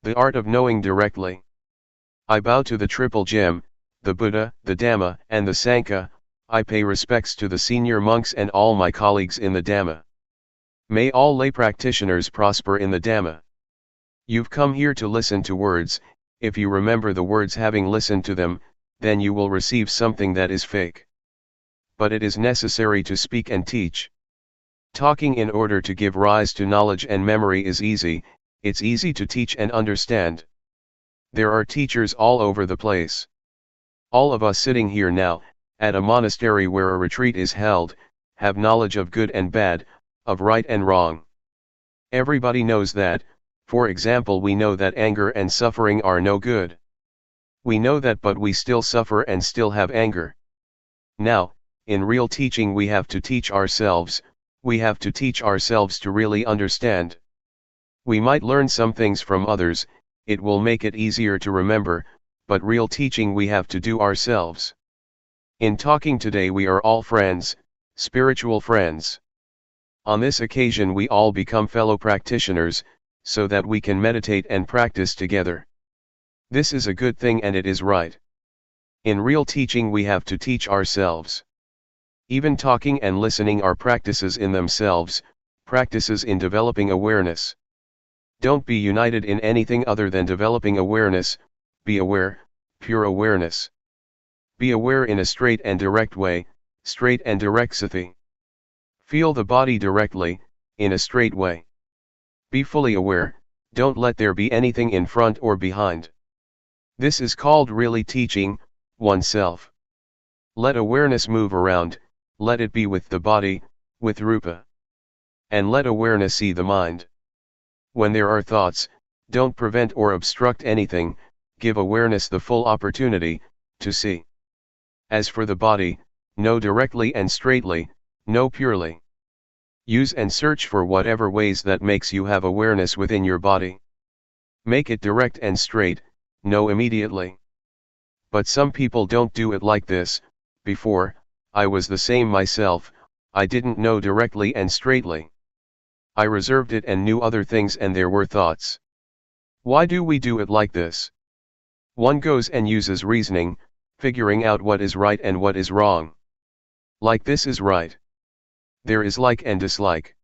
The art of knowing directly. I bow to the Triple Gem, the Buddha, the Dhamma, and the Sangha. I pay respects to the senior monks and all my colleagues in the Dhamma. May all lay practitioners prosper in the Dhamma. You've come here to listen to words. If you remember the words having listened to them, then you will receive something that is fake. But it is necessary to speak and teach. Talking in order to give rise to knowledge and memory is easy. It's easy to teach and understand. There are teachers all over the place. All of us sitting here now, at a monastery where a retreat is held, have knowledge of good and bad, of right and wrong. Everybody knows that. For example, we know that anger and suffering are no good. We know that, but we still suffer and still have anger. Now, in real teaching we have to teach ourselves, we have to teach ourselves to really understand. We might learn some things from others, it will make it easier to remember, but real teaching we have to do ourselves. In talking today we are all friends, spiritual friends. On this occasion we all become fellow practitioners, so that we can meditate and practice together. This is a good thing and it is right. In real teaching we have to teach ourselves. Even talking and listening are practices in themselves, practices in developing awareness. Don't be united in anything other than developing awareness. Be aware, pure awareness. Be aware in a straight and direct way, straight and direct sati. Feel the body directly, in a straight way. Be fully aware, don't let there be anything in front or behind. This is called really teaching oneself. Let awareness move around, let it be with the body, with rupa. And let awareness see the mind. When there are thoughts, don't prevent or obstruct anything, give awareness the full opportunity, to see. As for the body, know directly and straightly, know purely. Use and search for whatever ways that makes you have awareness within your body. Make it direct and straight, know immediately. But some people don't do it like this. Before, I was the same myself, I didn't know directly and straightly. I reserved it and knew other things and there were thoughts. Why do we do it like this? One goes and uses reasoning, figuring out what is right and what is wrong. Like this is right. There is like and dislike.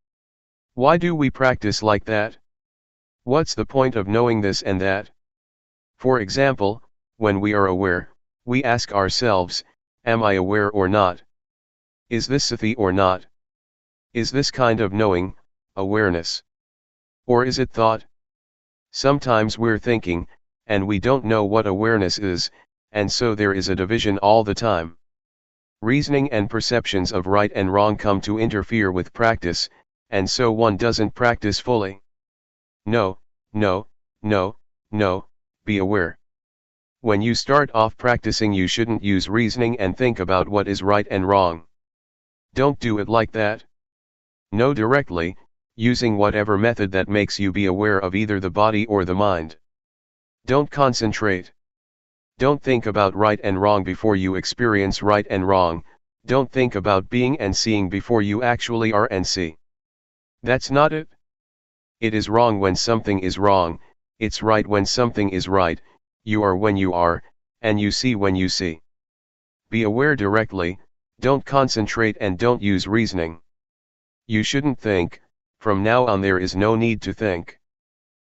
Why do we practice like that? What's the point of knowing this and that? For example, when we are aware, we ask ourselves, am I aware or not? Is this sati or not? Is this kind of knowing, awareness? Or is it thought? Sometimes we're thinking, and we don't know what awareness is, and so there is a division all the time. Reasoning and perceptions of right and wrong come to interfere with practice, and so one doesn't practice fully. No, no, no, no, be aware. When you start off practicing you shouldn't use reasoning and think about what is right and wrong. Don't do it like that. Know directly, using whatever method that makes you be aware of either the body or the mind. Don't concentrate. Don't think about right and wrong before you experience right and wrong, don't think about being and seeing before you actually are and see. That's not it. It is wrong when something is wrong, it's right when something is right, you are when you are, and you see when you see. Be aware directly, don't concentrate and don't use reasoning. You shouldn't think. From now on there is no need to think.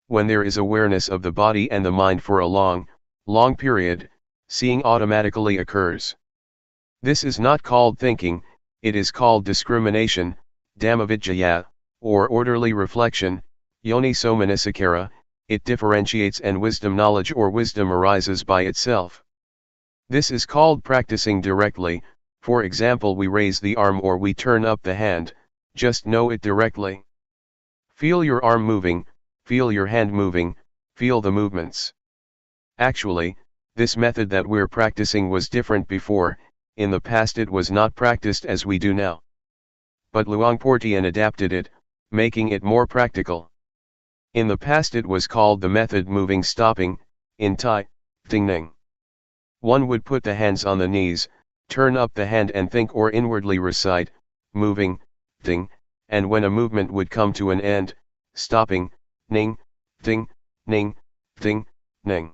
When there is awareness of the body and the mind for a long period, seeing automatically occurs. This is not called thinking, it is called discrimination, Dhammavidyaya, or orderly reflection, Yoniso manasikara, it differentiates and wisdom knowledge or wisdom arises by itself. This is called practicing directly. For example, we raise the arm or we turn up the hand, just know it directly. Feel your arm moving, feel your hand moving, feel the movements. Actually, this method that we're practicing was different before. In the past it was not practiced as we do now. But Luangpor Teean adapted it, making it more practical. In the past it was called the method moving stopping, in Thai, Ting Ning. One would put the hands on the knees, turn up the hand and think or inwardly recite, moving, ting, and when a movement would come to an end, stopping, ning, ting, ning, ting, ning.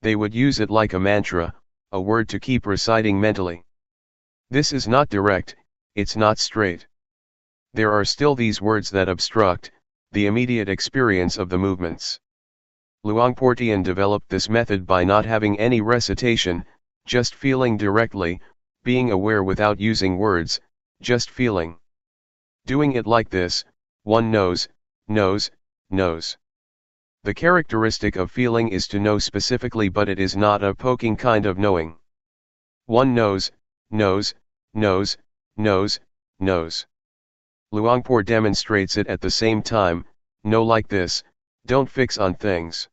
They would use it like a mantra, a word to keep reciting mentally. This is not direct, it's not straight. There are still these words that obstruct the immediate experience of the movements. Luangpor Teean developed this method by not having any recitation, just feeling directly, being aware without using words, just feeling. Doing it like this, one knows. The characteristic of feeling is to know specifically, but it is not a poking kind of knowing. One knows. Luangpor demonstrates it at the same time, know like this, don't fix on things.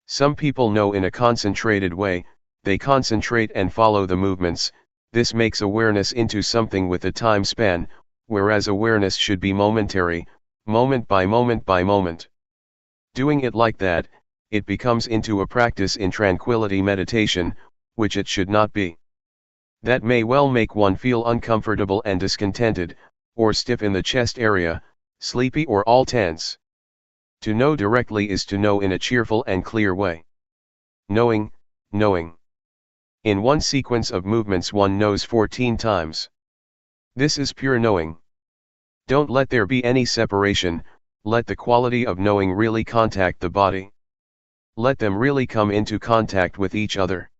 Some people know in a concentrated way, they concentrate and follow the movements, this makes awareness into something with a time span, whereas awareness should be momentary, moment by moment by moment. Doing it like that, it becomes into a practice in tranquility meditation, which it should not be. That may well make one feel uncomfortable and discontented, or stiff in the chest area, sleepy or all tense. To know directly is to know in a cheerful and clear way. Knowing. In one sequence of movements one knows 14 times. This is pure knowing. Don't let there be any separation, let the quality of knowing really contact the body. Let them really come into contact with each other.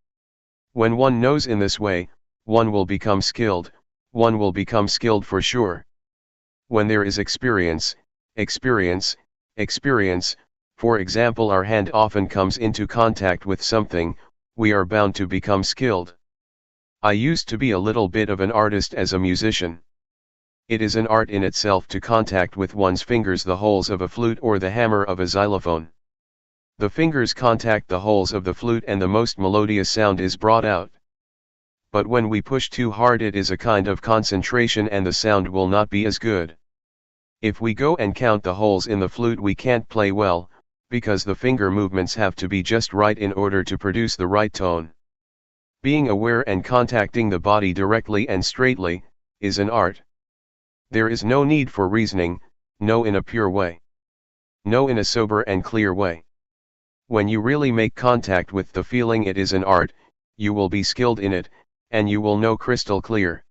When one knows in this way, one will become skilled for sure. When there is experience, for example, our hand often comes into contact with something, we are bound to become skilled. I used to be a little bit of an artist as a musician. It is an art in itself to contact with one's fingers the holes of a flute or the hammer of a xylophone. The fingers contact the holes of the flute and the most melodious sound is brought out. But when we push too hard it is a kind of concentration and the sound will not be as good. If we go and count the holes in the flute we can't play well, because the finger movements have to be just right in order to produce the right tone. Being aware and contacting the body directly and straightly, is an art. There is no need for reasoning, know in a pure way. Know in a sober and clear way. When you really make contact with the feeling it is an art, you will be skilled in it, and you will know crystal clear.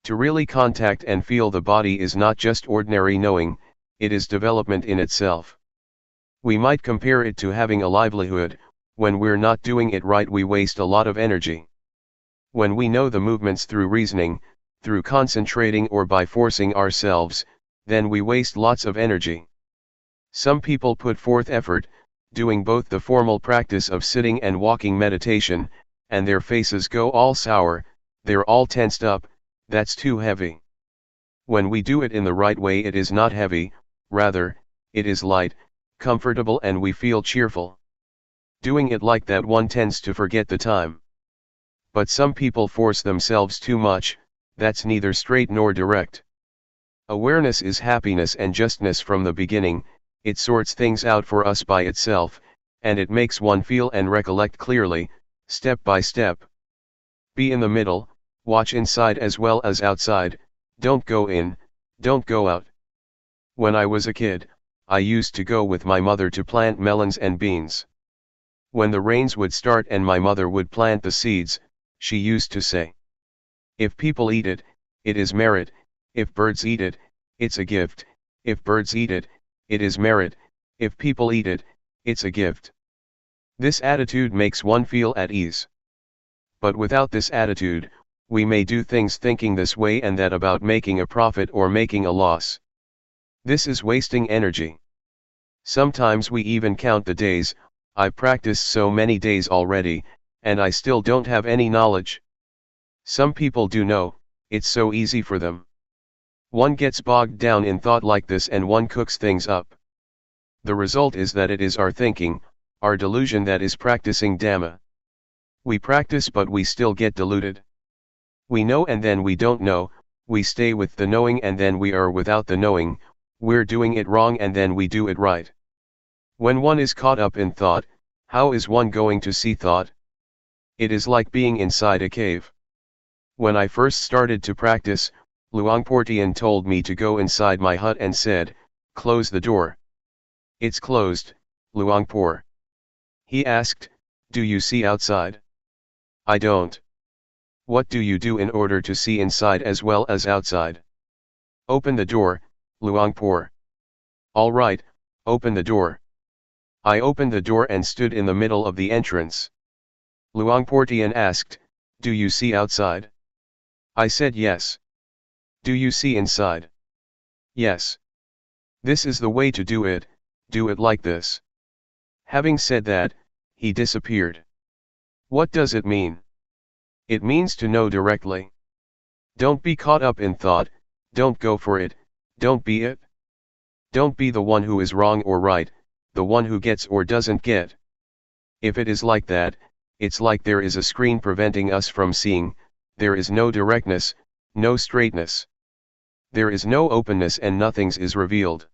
To really contact and feel the body is not just ordinary knowing, it is development in itself. We might compare it to having a livelihood. When we're not doing it right we waste a lot of energy. When we know the movements through reasoning, through concentrating or by forcing ourselves, then we waste lots of energy. Some people put forth effort, doing both the formal practice of sitting and walking meditation, and their faces go all sour, they're all tensed up, that's too heavy. When we do it in the right way it is not heavy, rather, it is light, comfortable and we feel cheerful. Doing it like that one tends to forget the time. But some people force themselves too much, that's neither straight nor direct. Awareness is happiness and justness from the beginning, it sorts things out for us by itself, and it makes one feel and recollect clearly, step by step. Be in the middle, watch inside as well as outside, don't go in, don't go out. When I was a kid, I used to go with my mother to plant melons and beans. When the rains would start and my mother would plant the seeds, she used to say, "If people eat it, it is merit, if birds eat it, it's a gift, if birds eat it, it is merit, if people eat it, it's a gift." This attitude makes one feel at ease. But without this attitude, we may do things thinking this way and that about making a profit or making a loss. This is wasting energy. Sometimes we even count the days, I've practiced so many days already, and I still don't have any knowledge. Some people do know, it's so easy for them. One gets bogged down in thought like this and one cooks things up. The result is that it is our thinking, our delusion that is practicing Dhamma. We practice but we still get deluded. We know and then we don't know, we stay with the knowing and then we are without the knowing, we're doing it wrong and then we do it right. When one is caught up in thought, how is one going to see thought? It is like being inside a cave. When I first started to practice, Luangpor Teean told me to go inside my hut and said, "Close the door." "It's closed, Luangpor." He asked, "Do you see outside?" "I don't." "What do you do in order to see inside as well as outside?" "Open the door, Luangpor." "All right, open the door." I opened the door and stood in the middle of the entrance. Luangpor Teean asked, "Do you see outside?" I said yes. "Do you see inside?" "Yes." "This is the way to do it like this." Having said that, he disappeared. What does it mean? It means to know directly. Don't be caught up in thought, don't go for it, don't be it. Don't be the one who is wrong or right, the one who gets or doesn't get. If it is like that, it's like there is a screen preventing us from seeing, there is no directness, no straightness. There is no openness and nothing is revealed.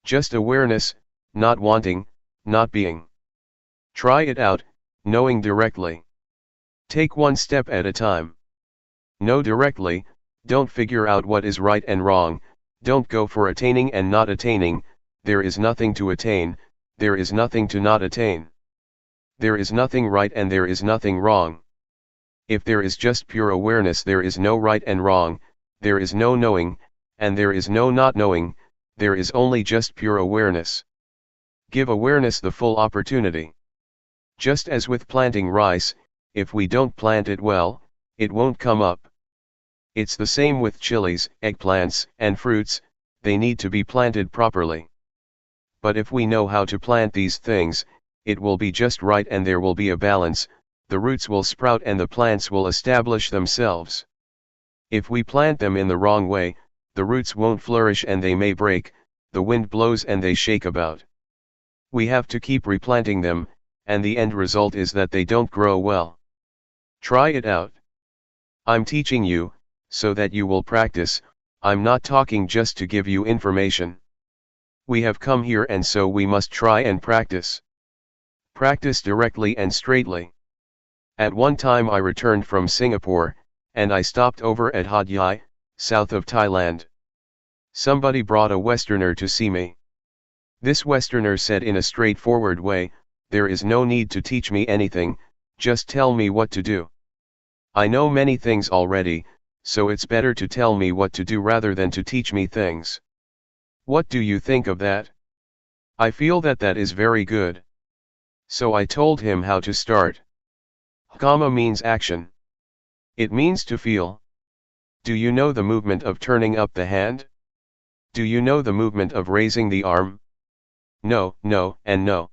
Just awareness, not wanting, not being. Try it out, knowing directly. Take one step at a time. Know directly, don't figure out what is right and wrong, don't go for attaining and not attaining, there is nothing to attain, there is nothing to not attain. There is nothing right and there is nothing wrong. If there is just pure awareness, there is no right and wrong, there is no knowing, and there is no not knowing, there is only just pure awareness. Give awareness the full opportunity. Just as with planting rice, if we don't plant it well, it won't come up. It's the same with chilies, eggplants, and fruits, they need to be planted properly. But if we know how to plant these things, it will be just right and there will be a balance, the roots will sprout and the plants will establish themselves. If we plant them in the wrong way, the roots won't flourish and they may break, the wind blows and they shake about. We have to keep replanting them, and the end result is that they don't grow well. Try it out. I'm teaching you, so that you will practice, I'm not talking just to give you information. We have come here and so we must try and practice. Practice directly and straightly. At one time I returned from Singapore, and I stopped over at Hat Yai, south of Thailand. Somebody brought a Westerner to see me. This Westerner said in a straightforward way, "There is no need to teach me anything, just tell me what to do. I know many things already, so it's better to tell me what to do rather than to teach me things." What do you think of that? I feel that that is very good. So I told him how to start. Kamma means action. It means to feel. Do you know the movement of turning up the hand? Do you know the movement of raising the arm? No, no, and no.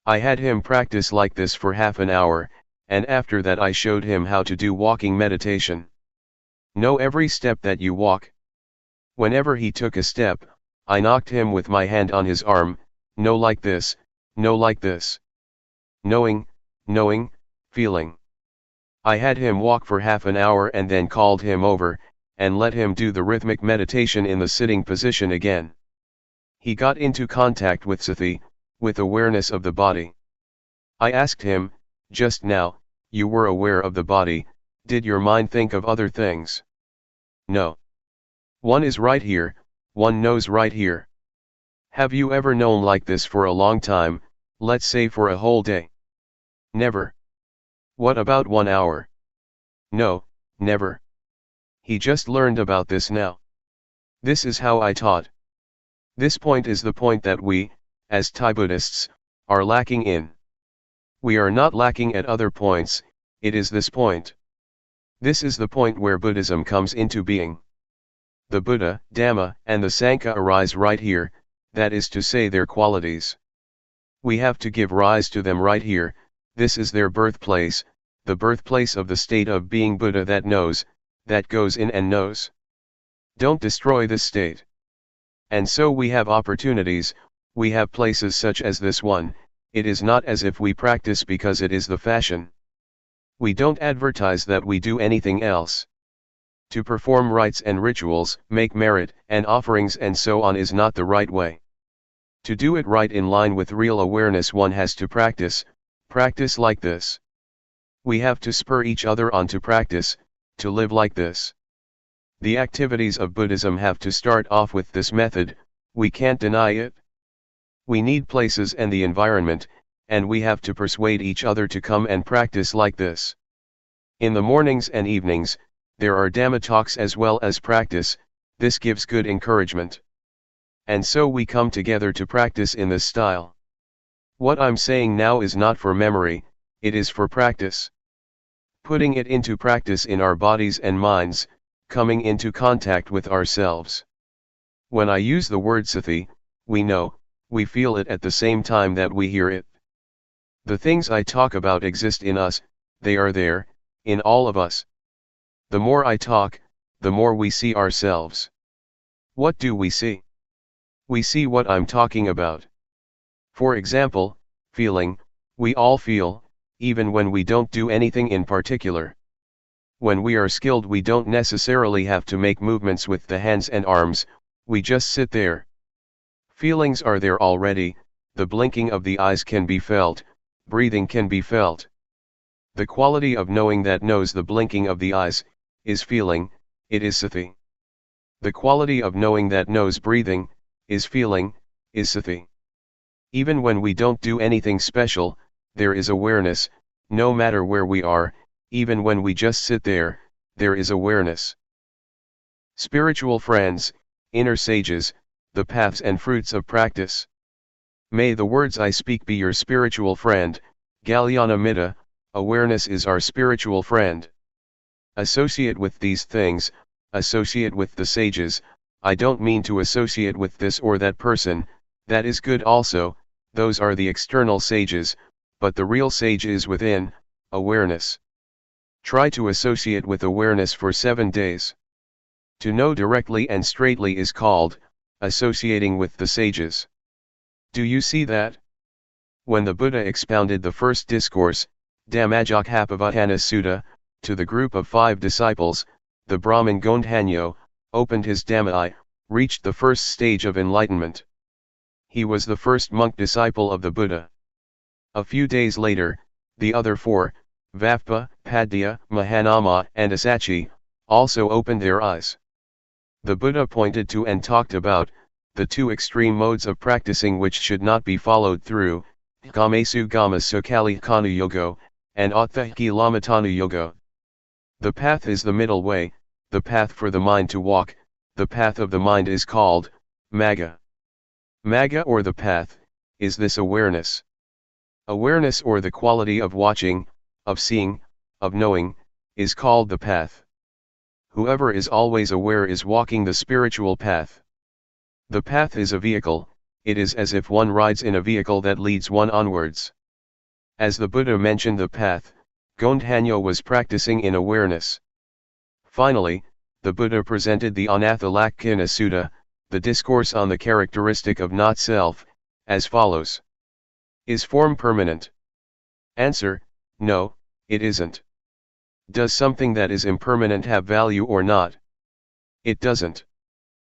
I had him practice like this for half an hour, and after that I showed him how to do walking meditation. Know every step that you walk. Whenever he took a step, I knocked him with my hand on his arm, no like this, no like this. Knowing, knowing, feeling. I had him walk for half an hour and then called him over, and let him do the rhythmic meditation in the sitting position again. He got into contact with sati, with awareness of the body. I asked him, "Just now, you were aware of the body, did your mind think of other things?" "No. One is right here, one knows right here." "Have you ever known like this for a long time, let's say for a whole day?" "Never." "What about 1 hour?" "No, never." He just learned about this now. This is how I taught. This point is the point that we, as Thai Buddhists, are lacking in. We are not lacking at other points, it is this point. This is the point where Buddhism comes into being. The Buddha, Dhamma, and the Sangha arise right here, that is to say their qualities. We have to give rise to them right here, this is their birthplace, the birthplace of the state of being Buddha that knows, that goes in and knows. Don't destroy this state. And so we have opportunities, we have places such as this one. It is not as if we practice because it is the fashion. We don't advertise that we do anything else. To perform rites and rituals, make merit and offerings and so on is not the right way. To do it right in line with real awareness, one has to practice like this. We have to spur each other on to practice, to live like this. The activities of Buddhism have to start off with this method, we can't deny it. We need places and the environment, and we have to persuade each other to come and practice like this. In the mornings and evenings, there are Dhamma talks as well as practice, this gives good encouragement. And so we come together to practice in this style. What I'm saying now is not for memory, it is for practice. Putting it into practice in our bodies and minds, coming into contact with ourselves. When I use the word sati, we know, we feel it at the same time that we hear it. The things I talk about exist in us, they are there, in all of us. The more I talk, the more we see ourselves. What do we see? We see what I'm talking about. For example, feeling, we all feel, even when we don't do anything in particular. When we are skilled, we don't necessarily have to make movements with the hands and arms, we just sit there. Feelings are there already, the blinking of the eyes can be felt, breathing can be felt. The quality of knowing that knows the blinking of the eyes, is feeling, it is sati. The quality of knowing that knows breathing, is feeling, is sati. Even when we don't do anything special, there is awareness, no matter where we are, even when we just sit there, there is awareness. Spiritual friends, inner sages, the paths and fruits of practice. May the words I speak be your spiritual friend, Galyana Mitta, awareness is our spiritual friend. Associate with these things, associate with the sages, I don't mean to associate with this or that person, that is good also, those are the external sages, but the real sage is within, awareness. Try to associate with awareness for 7 days. To know directly and straightly is called, associating with the sages. Do you see that? When the Buddha expounded the first discourse, Dhammajjokhappavatthana Sutta, to the group of 5 disciples, the Brahmin Gondhanyo, opened his Dhamma, reached the first stage of enlightenment. He was the first monk disciple of the Buddha. A few days later, the other 4, Vappa, Padya, Mahanama and Asachi, also opened their eyes. The Buddha pointed to and talked about, the 2 extreme modes of practicing which should not be followed through, Gamesu Gama Sukali Kanu Yogo, and Athahki Lamatanu Yogo. The path is the middle way, the path for the mind to walk, the path of the mind is called, Magga. Magga or the path, is this awareness. Awareness or the quality of watching, of seeing, of knowing, is called the path. Whoever is always aware is walking the spiritual path. The path is a vehicle, it is as if one rides in a vehicle that leads one onwards. As the Buddha mentioned the path, Gondhanyo was practicing in awareness. Finally, the Buddha presented the Anathalakkhana Sutta, the discourse on the characteristic of not-self, as follows. Is form permanent? Answer, no, it isn't. Does something that is impermanent have value or not? It doesn't.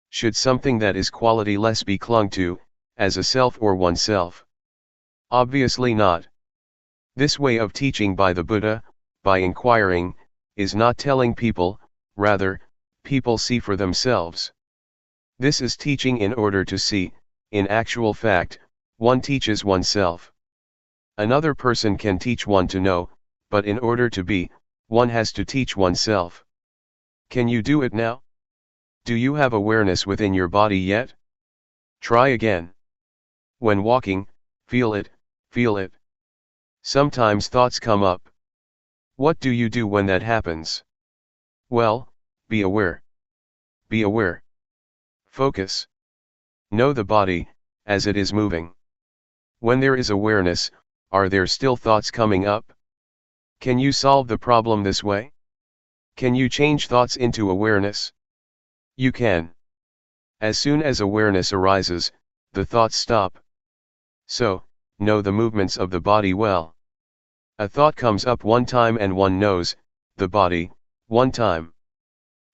Should something that is qualityless be clung to, as a self or oneself? Obviously not. This way of teaching by the Buddha, by inquiring, is not telling people, rather, people see for themselves. This is teaching in order to see, in actual fact, one teaches oneself. Another person can teach one to know, but in order to be, one has to teach oneself. Can you do it now? Do you have awareness within your body yet? Try again. When walking, feel it, feel it. Sometimes thoughts come up. What do you do when that happens? Well, be aware. Be aware. Focus. Know the body, as it is moving. When there is awareness, are there still thoughts coming up? Can you solve the problem this way? Can you change thoughts into awareness? You can. As soon as awareness arises, the thoughts stop. So, know the movements of the body well. A thought comes up one time and one knows the body one time.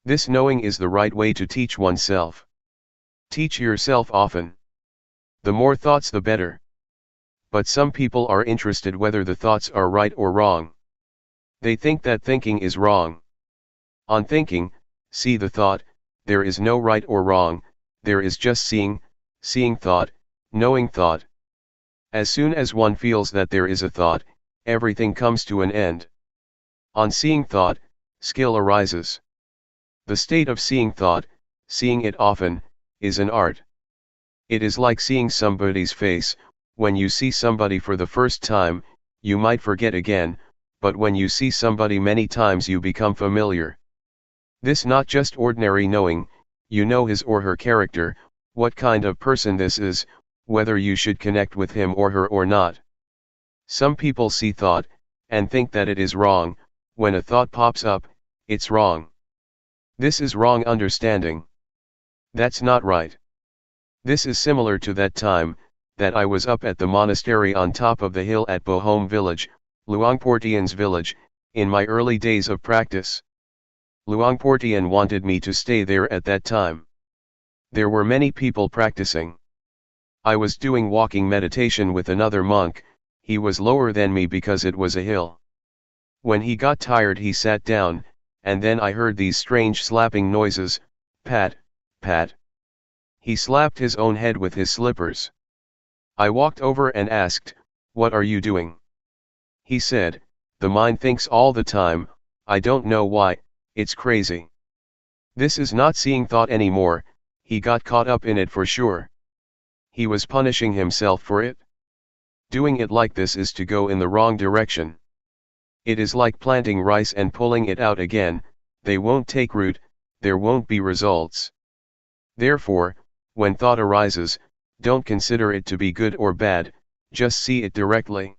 This knowing is the right way to teach oneself. Teach yourself often. The more thoughts the better. But some people are interested whether the thoughts are right or wrong. They think that thinking is wrong. On thinking, see the thought, there is no right or wrong, there is just seeing thought, knowing thought. As soon as one feels that there is a thought, everything comes to an end. On seeing thought, skill arises. The state of seeing thought, seeing it often, is an art. It is like seeing somebody's face. When you see somebody for the first time, you might forget again, but when you see somebody many times you become familiar. This not just ordinary knowing, you know his or her character, what kind of person this is, whether you should connect with him or her or not. Some people see thought, and think that it is wrong. When a thought pops up, it's wrong. This is wrong understanding. That's not right. This is similar to that time that I was up at the monastery on top of the hill at Bohom village, Luangpor Teean's village, in my early days of practice. Luangpor Teean wanted me to stay there at that time. There were many people practicing. I was doing walking meditation with another monk. He was lower than me because it was a hill. When he got tired he sat down, and then I heard these strange slapping noises, pat, pat. He slapped his own head with his slippers. I walked over and asked, "What are you doing?" He said, "The mind thinks all the time, I don't know why, it's crazy." This is not seeing thought anymore, he got caught up in it for sure. He was punishing himself for it. Doing it like this is to go in the wrong direction. It is like planting rice and pulling it out again, they won't take root, there won't be results. Therefore, when thought arises, don't consider it to be good or bad, just see it directly.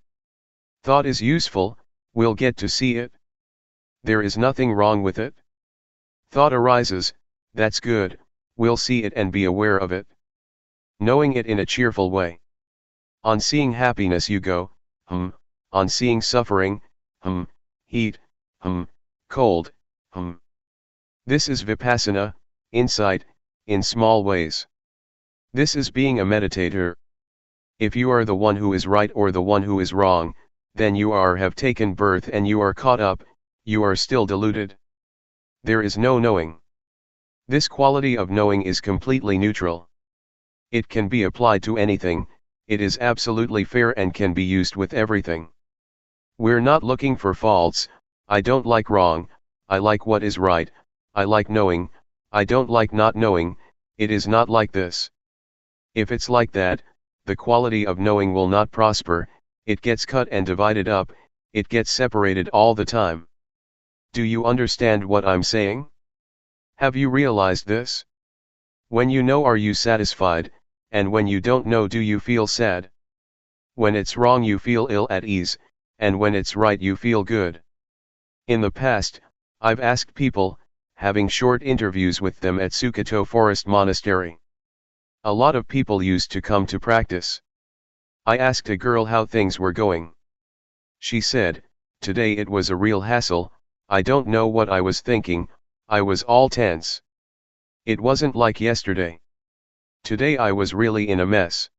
Thought is useful, we'll get to see it. There is nothing wrong with it. Thought arises, that's good, we'll see it and be aware of it. Knowing it in a cheerful way. On seeing happiness you go, on seeing suffering, heat, cold, This is Vipassana, insight, in small ways. This is being a meditator. If you are the one who is right or the one who is wrong, then you have taken birth and you are caught up, you are still deluded. There is no knowing. This quality of knowing is completely neutral. It can be applied to anything, it is absolutely fair and can be used with everything. We're not looking for faults, I don't like wrong, I like what is right, I like knowing, I don't like not knowing, it is not like this. If it's like that, the quality of knowing will not prosper, it gets cut and divided up, it gets separated all the time. Do you understand what I'm saying? Have you realized this? When you know, are you satisfied, and when you don't know, do you feel sad? When it's wrong you feel ill at ease, and when it's right you feel good. In the past, I've asked people, having short interviews with them at Sukato Forest Monastery. A lot of people used to come to practice. I asked a girl how things were going. She said, "Today it was a real hassle, I don't know what I was thinking, I was all tense. It wasn't like yesterday. Today I was really in a mess."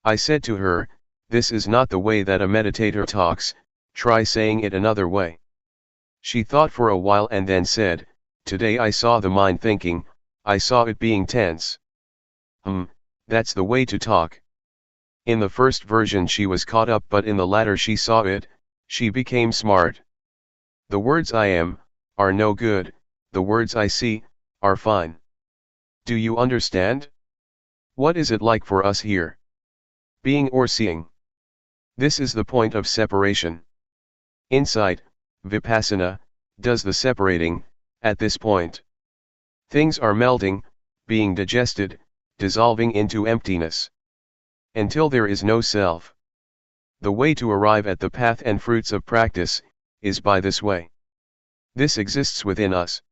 I said to her, "This is not the way that a meditator talks, try saying it another way." She thought for a while and then said, "Today I saw the mind thinking, I saw it being tense." That's the way to talk. In the first version she was caught up, but in the latter she saw it, she became smart. The words I am, are no good, the words I see, are fine. Do you understand? What is it like for us here? Being or seeing? This is the point of separation. Insight, Vipassana, does the separating, at this point. Things are melting, being digested, dissolving into emptiness. Until there is no self. The way to arrive at the path and fruits of practice, is by this way. This exists within us.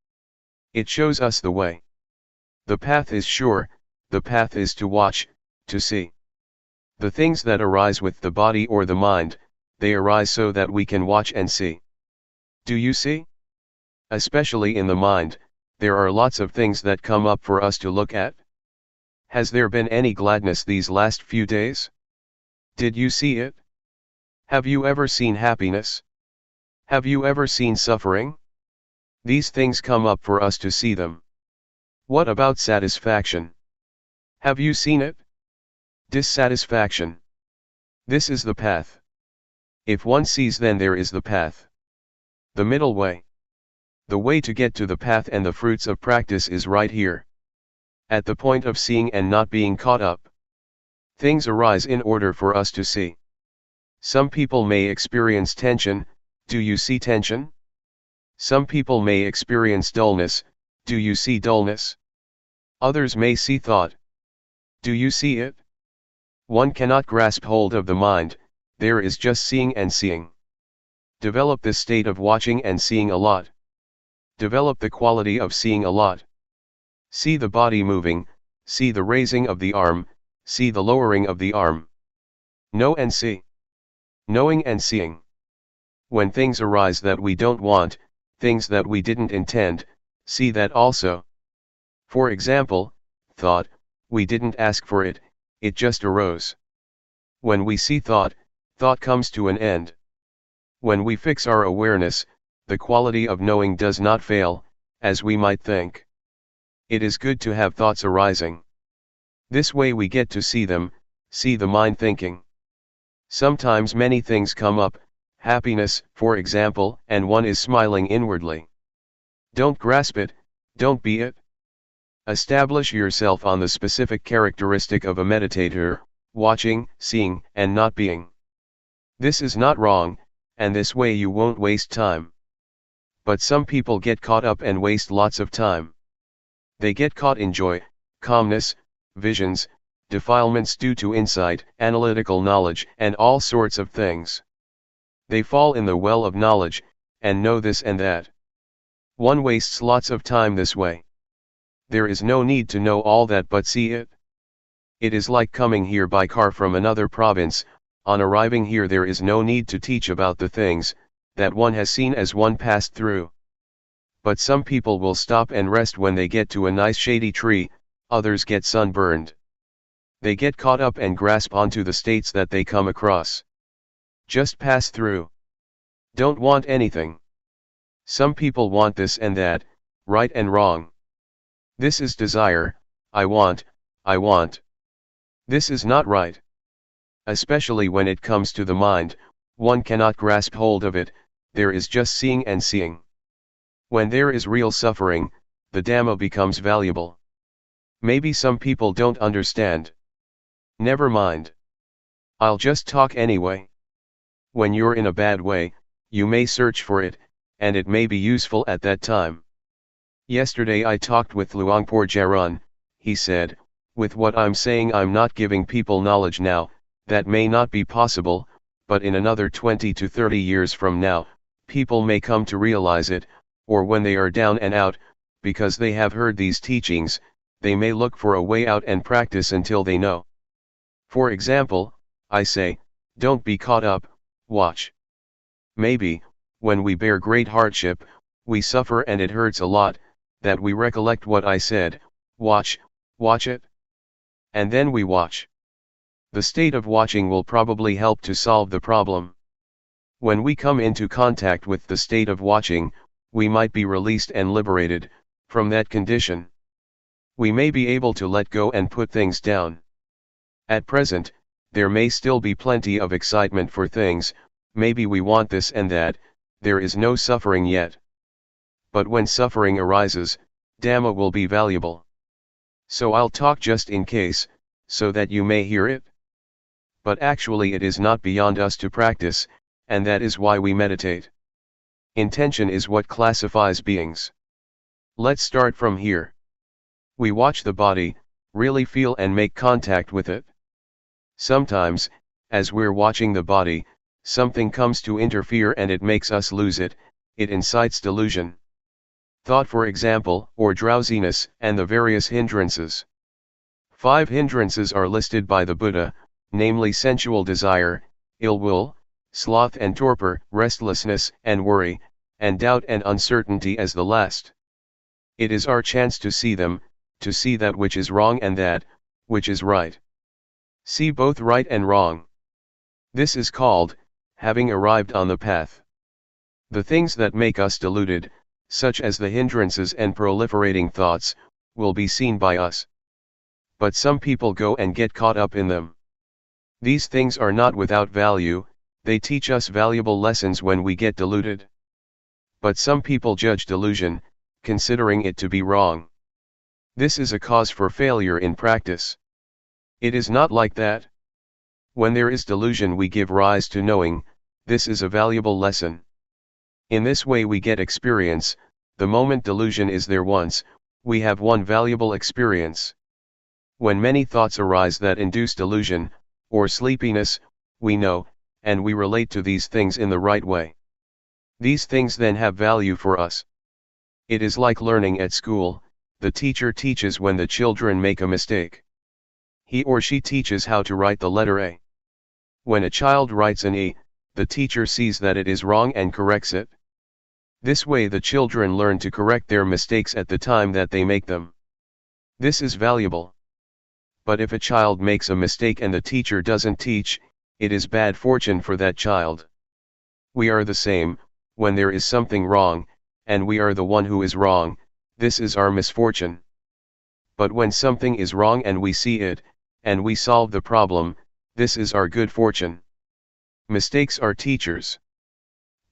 It shows us the way. The path is sure, the path is to watch, to see. The things that arise with the body or the mind, they arise so that we can watch and see. Do you see? Especially in the mind, there are lots of things that come up for us to look at. Has there been any gladness these last few days? Did you see it? Have you ever seen happiness? Have you ever seen suffering? These things come up for us to see them. What about satisfaction? Have you seen it? Dissatisfaction. This is the path. If one sees, then there is the path. The middle way. The way to get to the path and the fruits of practice is right here. At the point of seeing and not being caught up. Things arise in order for us to see. Some people may experience tension. Do you see tension? Some people may experience dullness. Do you see dullness? Others may see thought. Do you see it? One cannot grasp hold of the mind, there is just seeing and seeing. Develop this state of watching and seeing a lot. Develop the quality of seeing a lot. See the body moving, see the raising of the arm, see the lowering of the arm. Know and see. Knowing and seeing. When things arise that we don't want, things that we didn't intend, see that also. For example, thought, we didn't ask for it, it just arose. When we see thought, thought comes to an end. When we fix our awareness, the quality of knowing does not fail, as we might think. It is good to have thoughts arising. This way we get to see them, see the mind thinking. Sometimes many things come up, happiness, for example, and one is smiling inwardly. Don't grasp it, don't be it. Establish yourself on the specific characteristic of a meditator, watching, seeing, and not being. This is not wrong, and this way you won't waste time. But some people get caught up and waste lots of time. They get caught in joy, calmness, visions, defilements due to insight, analytical knowledge, and all sorts of things. They fall in the well of knowledge, and know this and that. One wastes lots of time this way. There is no need to know all that but see it. It is like coming here by car from another province. On arriving here there is no need to teach about the things that one has seen as one passed through. But some people will stop and rest when they get to a nice shady tree, others get sunburned. They get caught up and grasp onto the states that they come across. Just pass through. Don't want anything. Some people want this and that, right and wrong. This is desire, I want. This is not right. Especially when it comes to the mind, one cannot grasp hold of it, there is just seeing and seeing. When there is real suffering, the Dhamma becomes valuable. Maybe some people don't understand. Never mind. I'll just talk anyway. When you're in a bad way, you may search for it, and it may be useful at that time. Yesterday I talked with Luangpor Teean. He said, with what I'm saying I'm not giving people knowledge now, that may not be possible, but in another 20 to 30 years from now, people may come to realize it, or when they are down and out, because they have heard these teachings, they may look for a way out and practice until they know. For example, I say, don't be caught up, watch. Maybe, when we bear great hardship, we suffer and it hurts a lot, that we recollect what I said, watch it. And then we watch. The state of watching will probably help to solve the problem. When we come into contact with the state of watching, we might be released and liberated from that condition. We may be able to let go and put things down. At present, there may still be plenty of excitement for things, maybe we want this and that, there is no suffering yet. But when suffering arises, Dhamma will be valuable. So I'll talk just in case, so that you may hear it. But actually it is not beyond us to practice, and that is why we meditate. Intention is what classifies beings. Let's start from here. We watch the body, really feel and make contact with it. Sometimes, as we're watching the body, something comes to interfere and it makes us lose it, it incites delusion. thought for example, or drowsiness, and the various hindrances. 5 hindrances are listed by the Buddha, namely sensual desire, ill will, sloth and torpor, restlessness and worry, and doubt and uncertainty as the last. It is our chance to see them, to see that which is wrong and that which is right. See both right and wrong. This is called having arrived on the path. The things that make us deluded, such as the hindrances and proliferating thoughts, will be seen by us. But some people go and get caught up in them. These things are not without value, they teach us valuable lessons when we get deluded. But some people judge delusion, considering it to be wrong. This is a cause for failure in practice. It is not like that. When there is delusion we give rise to knowing, this is a valuable lesson. In this way we get experience, the moment delusion is there once, we have one valuable experience. When many thoughts arise that induce delusion, or sleepiness, we know, and we relate to these things in the right way. These things then have value for us. It is like learning at school, the teacher teaches when the children make a mistake. He or she teaches how to write the letter A. When a child writes an E, the teacher sees that it is wrong and corrects it. This way the children learn to correct their mistakes at the time that they make them. This is valuable. But if a child makes a mistake and the teacher doesn't teach, it is bad fortune for that child. We are the same, when there is something wrong, and we are the one who is wrong, this is our misfortune. But when something is wrong and we see it, and we solve the problem, this is our good fortune. Mistakes are teachers.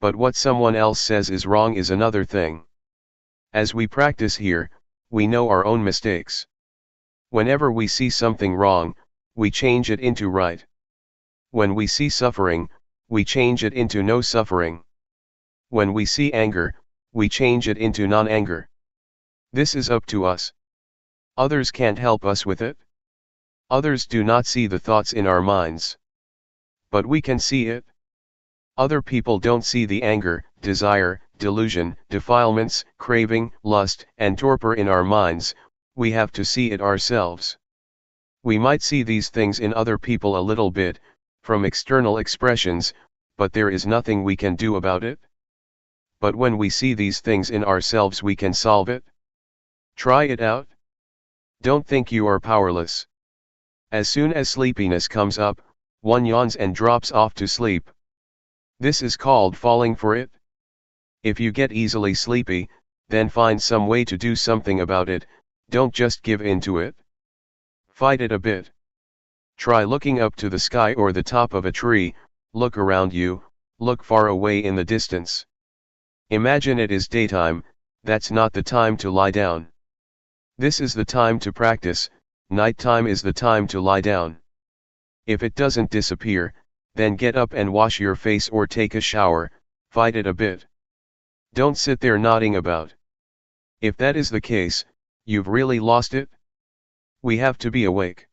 But what someone else says is wrong is another thing. As we practice here, we know our own mistakes. Whenever we see something wrong, we change it into right. When we see suffering, we change it into no suffering. When we see anger, we change it into non-anger. This is up to us. Others can't help us with it. Others do not see the thoughts in our minds. But we can see it. Other people don't see the anger, desire, delusion, defilements, craving, lust, and torpor in our minds, we have to see it ourselves. We might see these things in other people a little bit, from external expressions, but there is nothing we can do about it. But when we see these things in ourselves we can solve it. Try it out. Don't think you are powerless. As soon as sleepiness comes up, one yawns and drops off to sleep. This is called falling for it. If you get easily sleepy, then find some way to do something about it, don't just give in to it. Fight it a bit. Try looking up to the sky or the top of a tree, look around you, look far away in the distance. Imagine it is daytime, that's not the time to lie down. This is the time to practice, nighttime is the time to lie down. If it doesn't disappear, then get up and wash your face or take a shower, fight it a bit. Don't sit there nodding about. If that is the case, you've really lost it. We have to be awake.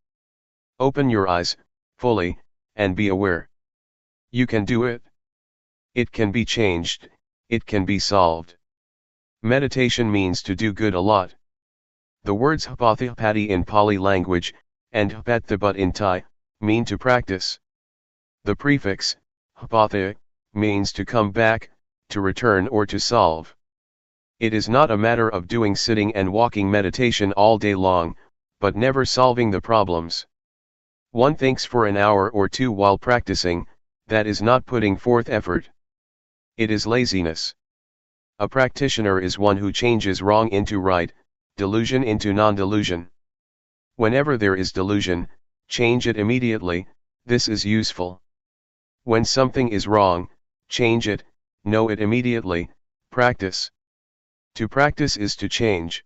Open your eyes, fully, and be aware. You can do it. It can be changed, it can be solved. Meditation means to do good a lot. The words hapathipati in Pali language, and hapathipat in Thai, mean to practice. The prefix, hapatha, means to come back, to return or to solve. It is not a matter of doing sitting and walking meditation all day long, but never solving the problems. One thinks for an hour or two while practicing, that is not putting forth effort. It is laziness. A practitioner is one who changes wrong into right, delusion into non-delusion. Whenever there is delusion, change it immediately, this is useful. When something is wrong, change it, know it immediately, practice. To practice is to change.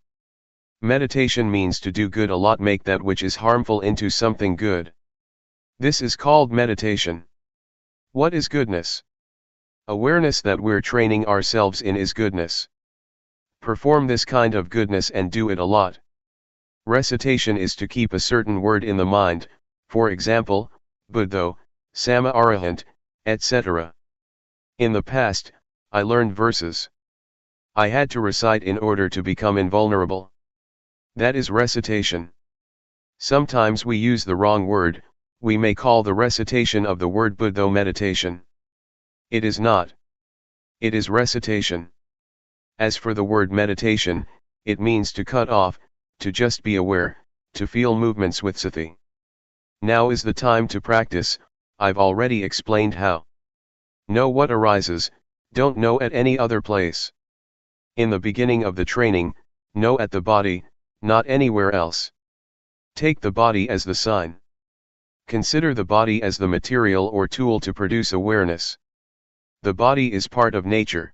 Meditation means to do good a lot, make that which is harmful into something good. This is called meditation. What is goodness? Awareness that we're training ourselves in is goodness. Perform this kind of goodness and do it a lot. Recitation is to keep a certain word in the mind, for example, Buddho, Sama Arahant, etc. In the past, I learned verses. I had to recite in order to become invulnerable. That is recitation. Sometimes we use the wrong word, we may call the recitation of the word Buddho meditation. It is not. It is recitation. As for the word meditation, it means to cut off, to just be aware, to feel movements with sati. Now is the time to practice. I've already explained how. Know what arises, don't know at any other place. In the beginning of the training, know at the body, not anywhere else. Take the body as the sign. Consider the body as the material or tool to produce awareness. The body is part of nature.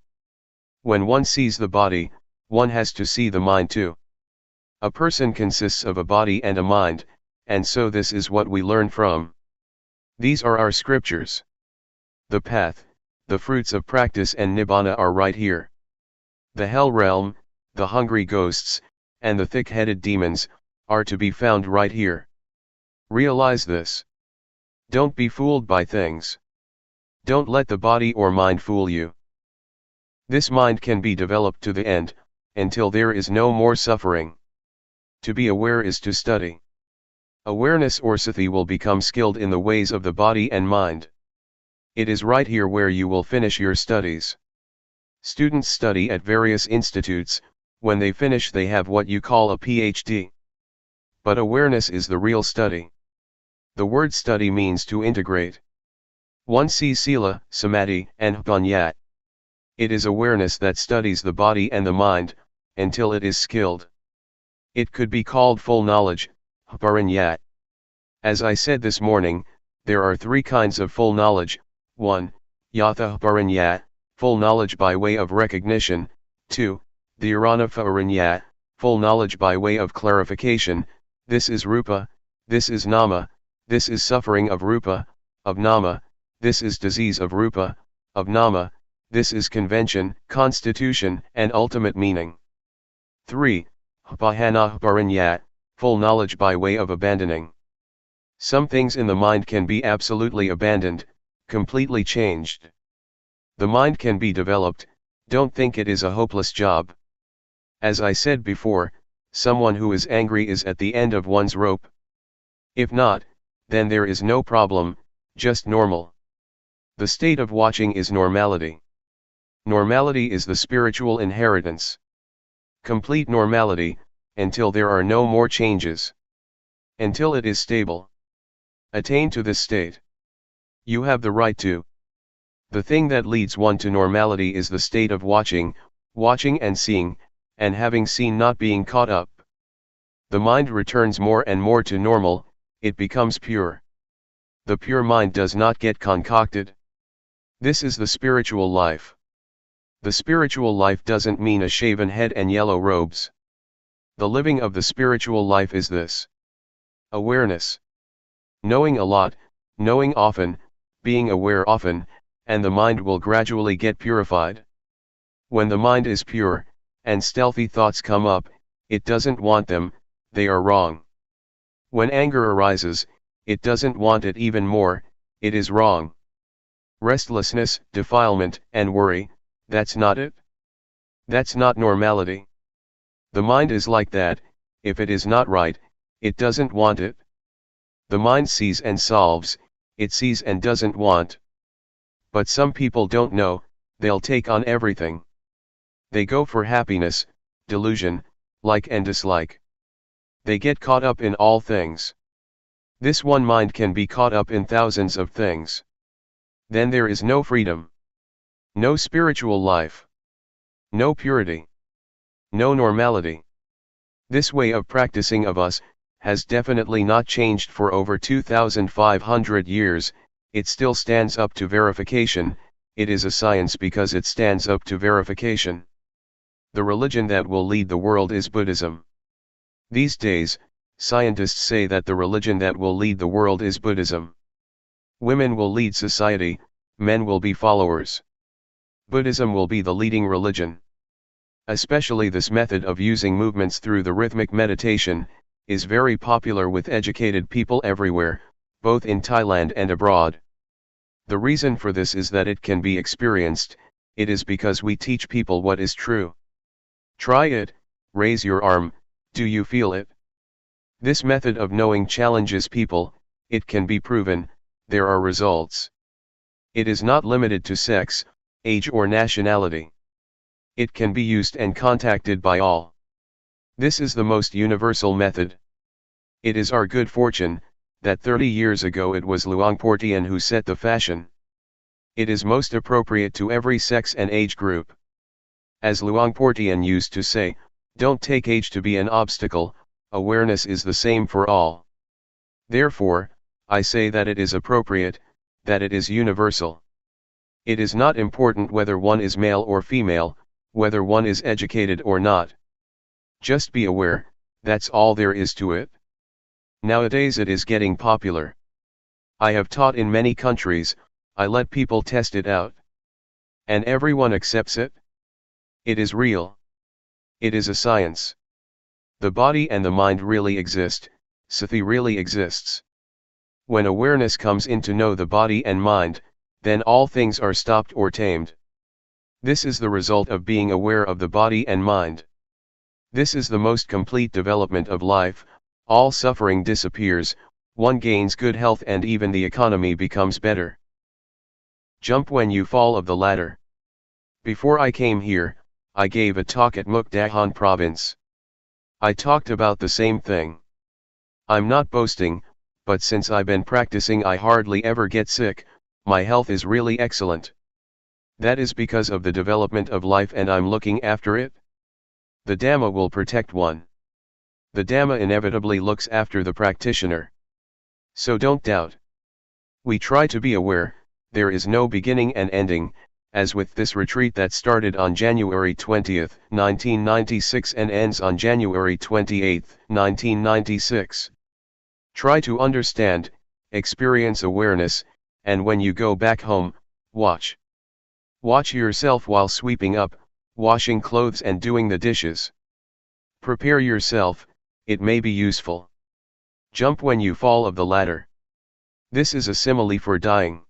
When one sees the body, one has to see the mind too. A person consists of a body and a mind, and so this is what we learn from. These are our scriptures. The path, the fruits of practice and nibbana are right here. The hell realm, the hungry ghosts, and the thick-headed demons, are to be found right here. Realize this. Don't be fooled by things. Don't let the body or mind fool you. This mind can be developed to the end, until there is no more suffering. To be aware is to study. Awareness or sati will become skilled in the ways of the body and mind. It is right here where you will finish your studies. Students study at various institutes, when they finish they have what you call a PhD. But awareness is the real study. The word study means to integrate. One sees sila, samadhi, and jnana. It is awareness that studies the body and the mind, until it is skilled. It could be called full knowledge, parinyat. As I said this morning, there are three kinds of full knowledge. 1. Yatha parinyat, full knowledge by way of recognition. 2. Dhyana parinyat, full knowledge by way of clarification. This is rupa, this is nama, this is suffering of rupa, of nama, this is disease of rupa, of nama, this is convention, constitution, and ultimate meaning. 3. Upahana parinyat, full knowledge by way of abandoning. Some things in the mind can be absolutely abandoned, completely changed. The mind can be developed, don't think it is a hopeless job. As I said before, someone who is angry is at the end of one's rope. If not, then there is no problem, just normal. The state of watching is normality. Normality is the spiritual inheritance. Complete normality, until there are no more changes. Until it is stable. Attain to this state. You have the right to. The thing that leads one to normality is the state of watching and seeing, and having seen not being caught up. The mind returns more and more to normal, it becomes pure. The pure mind does not get concocted. This is the spiritual life. The spiritual life doesn't mean a shaven head and yellow robes. The living of the spiritual life is this. Awareness. Knowing a lot, knowing often, being aware often, and the mind will gradually get purified. When the mind is pure, and stealthy thoughts come up, it doesn't want them, they are wrong. When anger arises, it doesn't want it even more, it is wrong. Restlessness, defilement, and worry, that's not it. That's not normality. The mind is like that, if it is not right, it doesn't want it. The mind sees and solves, it sees and doesn't want. But some people don't know, they'll take on everything. They go for happiness, delusion, like and dislike. They get caught up in all things. This one mind can be caught up in thousands of things. Then there is no freedom. No spiritual life. No purity. No normality. This way of practicing of us, has definitely not changed for over 2,500 years, it still stands up to verification, it is a science because it stands up to verification. The religion that will lead the world is Buddhism. These days, scientists say that the religion that will lead the world is Buddhism. Women will lead society, men will be followers. Buddhism will be the leading religion. Especially this method of using movements through the rhythmic meditation, is very popular with educated people everywhere, both in Thailand and abroad. The reason for this is that it can be experienced, it is because we teach people what is true. Try it, raise your arm, do you feel it? This method of knowing challenges people, it can be proven, there are results. It is not limited to sex, age or nationality. It can be used and contacted by all. This is the most universal method. It is our good fortune, that 30 years ago it was Luangpor Teean who set the fashion. It is most appropriate to every sex and age group. As Luangpor Teean used to say, don't take age to be an obstacle, awareness is the same for all. Therefore, I say that it is appropriate, that it is universal. It is not important whether one is male or female, whether one is educated or not. Just be aware, that's all there is to it. Nowadays it is getting popular. I have taught in many countries, I let people test it out. And everyone accepts it. It is real. It is a science. The body and the mind really exist, Sati really exists. When awareness comes in to know the body and mind, then all things are stopped or tamed. This is the result of being aware of the body and mind. This is the most complete development of life, all suffering disappears, one gains good health and even the economy becomes better. Jump when you fall of the ladder. Before I came here, I gave a talk at Mukdahan province. I talked about the same thing. I'm not boasting, but since I've been practicing I hardly ever get sick, my health is really excellent. That is because of the development of life and I'm looking after it. The Dhamma will protect one. The Dhamma inevitably looks after the practitioner. So don't doubt. We try to be aware, there is no beginning and ending, as with this retreat that started on January 20, 1996 and ends on January 28, 1996. Try to understand, experience awareness, and when you go back home, watch. Watch yourself while sweeping up, washing clothes and doing the dishes. Prepare yourself, it may be useful. Jump when you fall of the ladder. This is a simile for dying.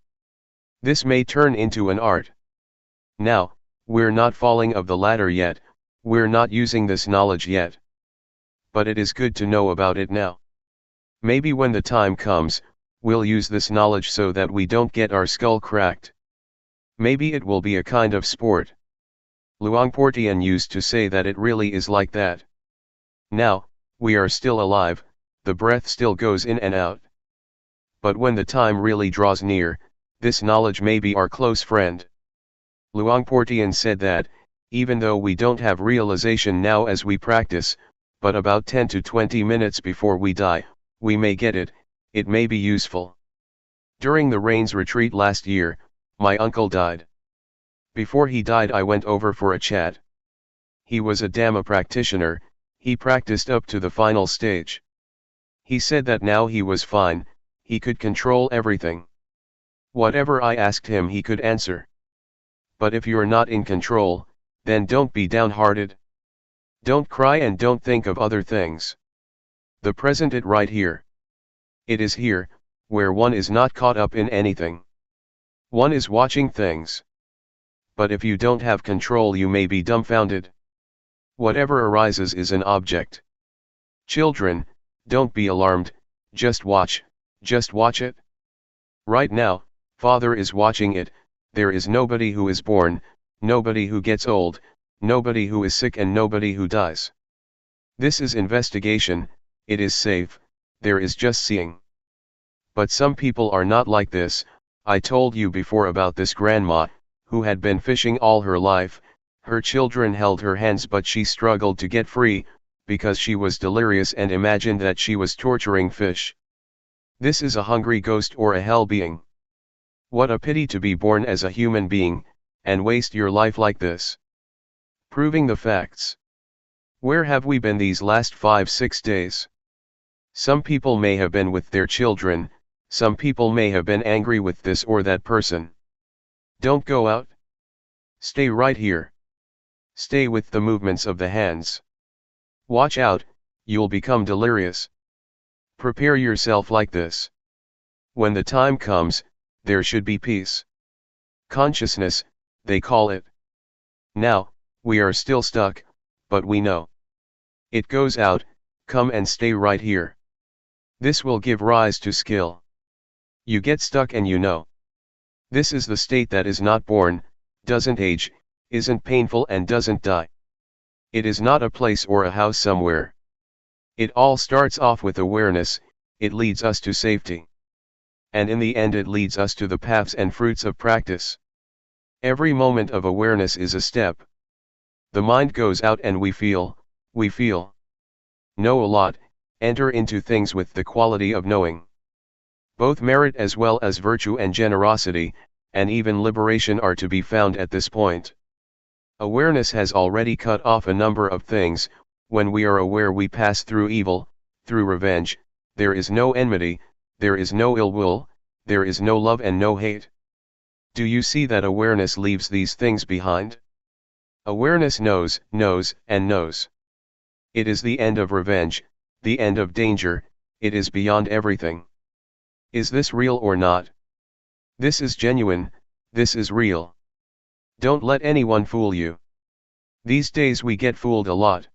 This may turn into an art. Now, we're not falling of the ladder yet, we're not using this knowledge yet. But it is good to know about it now. Maybe when the time comes, we'll use this knowledge so that we don't get our skull cracked. Maybe it will be a kind of sport. Luangpor Teean used to say that it really is like that. Now, we are still alive, the breath still goes in and out. But when the time really draws near, this knowledge may be our close friend. Luangpor Teean said that, even though we don't have realization now as we practice, but about 10 to 20 minutes before we die, we may get it, it may be useful. During the Rains retreat last year, my uncle died. Before he died I went over for a chat. He was a Dhamma practitioner, he practiced up to the final stage. He said that now he was fine, he could control everything. Whatever I asked him he could answer. But if you're not in control, then don't be downhearted. Don't cry and don't think of other things. The present it right here. It is here, where one is not caught up in anything. One is watching things. But if you don't have control you may be dumbfounded. Whatever arises is an object. Children, don't be alarmed, just watch it. Right now, Father is watching it, there is nobody who is born, nobody who gets old, nobody who is sick and nobody who dies. This is investigation, it is safe, there is just seeing. But some people are not like this. I told you before about this grandma, who had been fishing all her life, her children held her hands but she struggled to get free, because she was delirious and imagined that she was torturing fish. This is a hungry ghost or a hell being. What a pity to be born as a human being, and waste your life like this. Proving the facts. Where have we been these last 5-6 days? Some people may have been with their children, some people may have been angry with this or that person. Don't go out. Stay right here. Stay with the movements of the hands. Watch out, you'll become delirious. Prepare yourself like this. When the time comes, there should be peace. Consciousness, they call it. Now, we are still stuck, but we know. It goes out, come and stay right here. This will give rise to skill. You get stuck and you know. This is the state that is not born, doesn't age, isn't painful and doesn't die. It is not a place or a house somewhere. It all starts off with awareness, it leads us to safety. And in the end it leads us to the paths and fruits of practice. Every moment of awareness is a step. The mind goes out and we feel. Know a lot, enter into things with the quality of knowing. Both merit as well as virtue and generosity, and even liberation are to be found at this point. Awareness has already cut off a number of things. When we are aware we pass through evil, through revenge, there is no enmity, there is no ill will, there is no love and no hate. Do you see that awareness leaves these things behind? Awareness knows, and knows. It is the end of revenge, the end of danger, it is beyond everything. Is this real or not? This is genuine, this is real. Don't let anyone fool you. These days we get fooled a lot.